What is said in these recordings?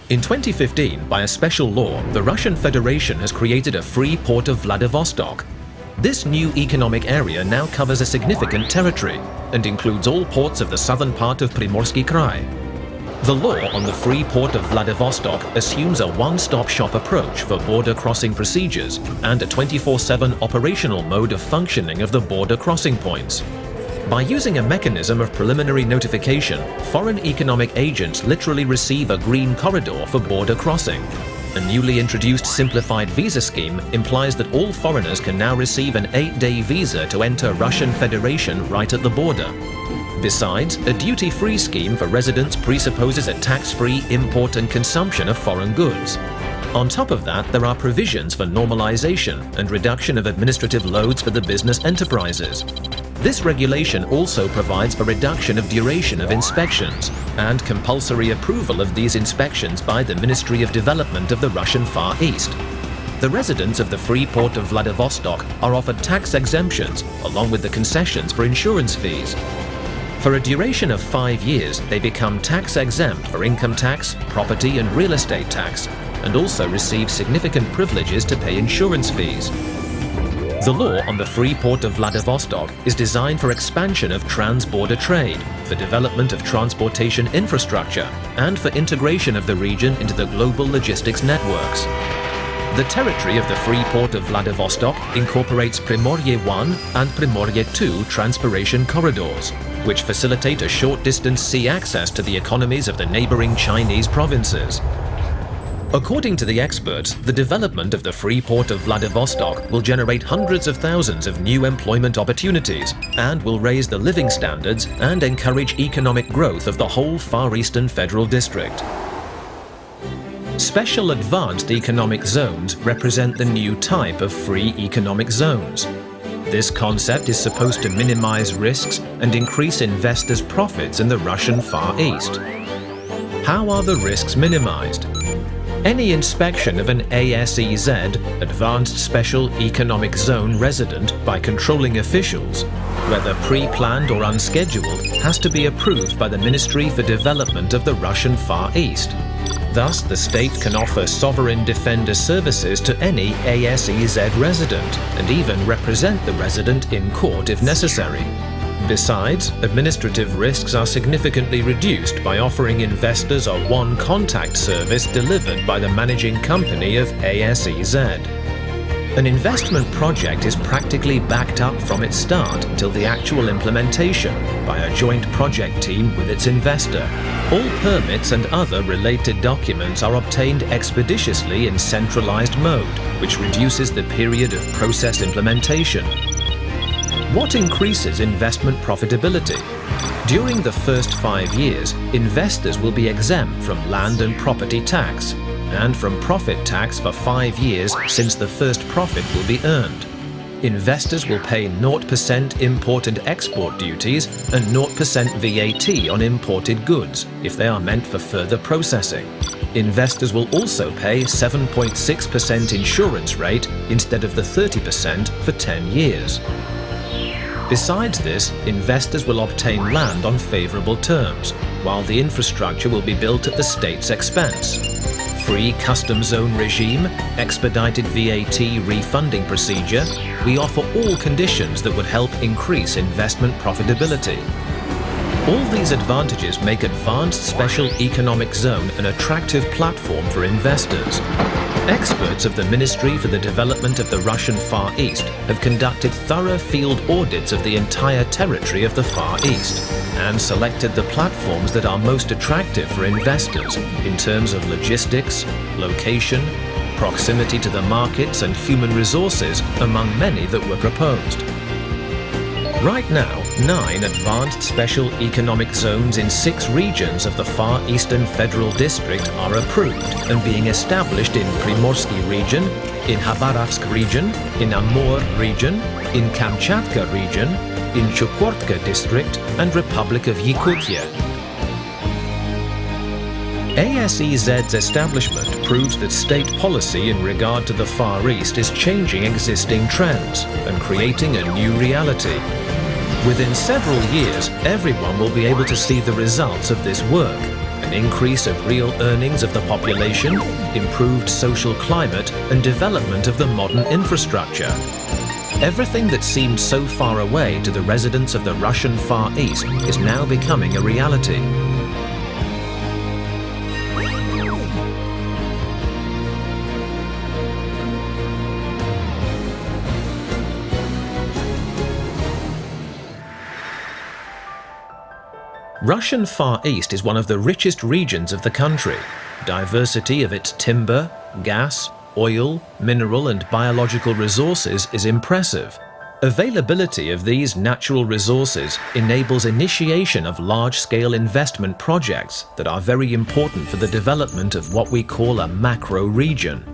In 2015, by a special law, the Russian Federation has created a free port of Vladivostok. This new economic area now covers a significant territory and includes all ports of the southern part of Primorsky Krai. The law on the free port of Vladivostok assumes a one-stop shop approach for border crossing procedures and a 24/7 operational mode of functioning of the border crossing points. By using a mechanism of preliminary notification, foreign economic agents literally receive a green corridor for border crossing. A newly introduced simplified visa scheme implies that all foreigners can now receive an 8-day visa to enter Russian Federation right at the border. Besides, a duty-free scheme for residents presupposes a tax-free import and consumption of foreign goods. On top of that, there are provisions for normalization and reduction of administrative loads for the business enterprises. This regulation also provides for reduction of duration of inspections and compulsory approval of these inspections by the Ministry of Development of the Russian Far East. The residents of the free port of Vladivostok are offered tax exemptions along with the concessions for insurance fees. For a duration of 5 years, they become tax exempt for income tax, property and real estate tax, and also receive significant privileges to pay insurance fees. The law on the free port of Vladivostok is designed for expansion of trans-border trade, for development of transportation infrastructure, and for integration of the region into the global logistics networks. The territory of the free port of Vladivostok incorporates Primorye 1 and Primorye 2 transpiration corridors, which facilitate a short-distance sea access to the economies of the neighboring Chinese provinces. According to the experts, the development of the free port of Vladivostok will generate hundreds of thousands of new employment opportunities and will raise the living standards and encourage economic growth of the whole Far Eastern Federal District. Special Advanced Economic Zones represent the new type of free economic zones. This concept is supposed to minimize risks and increase investors' profits in the Russian Far East. How are the risks minimized? Any inspection of an ASEZ, Advanced Special Economic Zone resident, by controlling officials, whether pre-planned or unscheduled, has to be approved by the Ministry for Development of the Russian Far East. Thus, the state can offer sovereign defender services to any ASEZ resident, and even represent the resident in court if necessary. Besides, administrative risks are significantly reduced by offering investors a one-contact service delivered by the managing company of ASEZ. An investment project is practically backed up from its start till the actual implementation by a joint project team with its investor. All permits and other related documents are obtained expeditiously in centralized mode, which reduces the period of process implementation. What increases investment profitability? During the first 5 years, investors will be exempt from land and property tax, and from profit tax for 5 years since the first profit will be earned. Investors will pay 0% import and export duties and 0% VAT on imported goods if they are meant for further processing. Investors will also pay 7.6% insurance rate instead of the 30% for 10 years. Besides this, investors will obtain land on favorable terms, while the infrastructure will be built at the state's expense. Free custom zone regime, expedited VAT refunding procedure, we offer all conditions that would help increase investment profitability. All these advantages make Advanced Special Economic Zone an attractive platform for investors. Experts of the Ministry for the Development of the Russian Far East have conducted thorough field audits of the entire territory of the Far East and selected the platforms that are most attractive for investors in terms of logistics, location, proximity to the markets and human resources, among many that were proposed. Right now, 9 Advanced Special Economic Zones in 6 regions of the Far Eastern Federal District are approved and being established in Primorsky region, in Khabarovsk region, in Amur region, in Kamchatka region, in Chukotka district and Republic of Yakutia. ASEZ's establishment proves that state policy in regard to the Far East is changing existing trends and creating a new reality. Within several years, everyone will be able to see the results of this work an increase of real earnings of the population, improved social climate, and development of the modern infrastructure. Everything that seemed so far away to the residents of the Russian Far East is now becoming a reality. Russian Far East is one of the richest regions of the country. Diversity of its timber, gas, oil, mineral and biological resources is impressive. Availability of these natural resources enables initiation of large-scale investment projects that are very important for the development of what we call a macro region.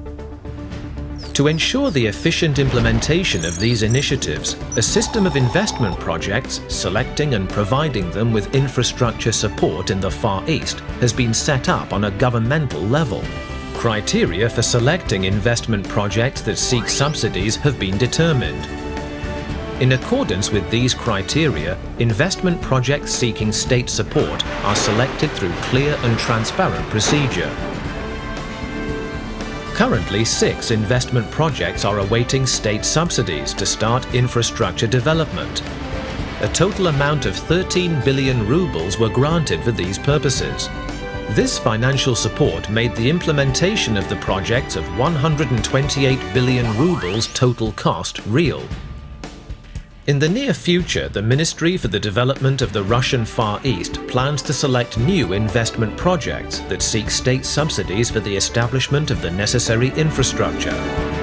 To ensure the efficient implementation of these initiatives, a system of investment projects, selecting and providing them with infrastructure support in the Far East, has been set up on a governmental level. Criteria for selecting investment projects that seek subsidies have been determined. In accordance with these criteria, investment projects seeking state support are selected through clear and transparent procedure. Currently, 6 investment projects are awaiting state subsidies to start infrastructure development. A total amount of 13 billion rubles were granted for these purposes. This financial support made the implementation of the projects of 128 billion rubles total cost real. In the near future, the Ministry for the Development of the Russian Far East plans to select new investment projects that seek state subsidies for the establishment of the necessary infrastructure.